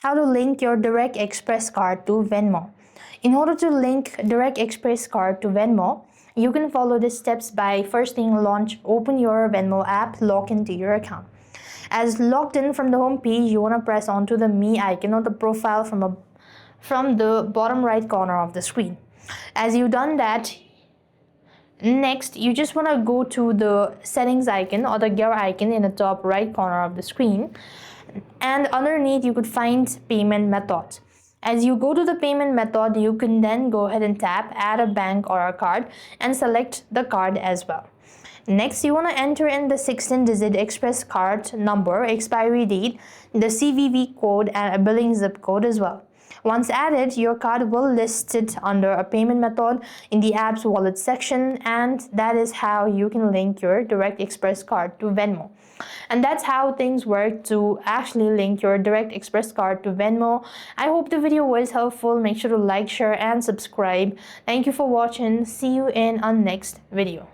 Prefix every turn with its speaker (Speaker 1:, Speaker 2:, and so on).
Speaker 1: How to link your Direct Express card to Venmo. In order to link Direct Express card to Venmo, you can follow the steps by first thing open your Venmo app, log into your account. As logged in from the home page, you want to press onto the me icon or the profile from the bottom right corner of the screen. As you've done that, next you just want to go to the settings icon or the gear icon in the top right corner of the screen, and underneath you could find payment methods. As you go to the payment method, you can then go ahead and tap add a bank or a card and select the card as well. Next, you want to enter in the 16-digit express card number, expiry date, the CVV code, and a billing zip code as well. Once added, your card will list it under a payment method in the app's wallet section, and that is how you can link your Direct Express card to Venmo. And that's how things work to actually link your Direct Express card to Venmo. I hope the video was helpful. Make sure to like, share, and subscribe. Thank you for watching. See you in our next video.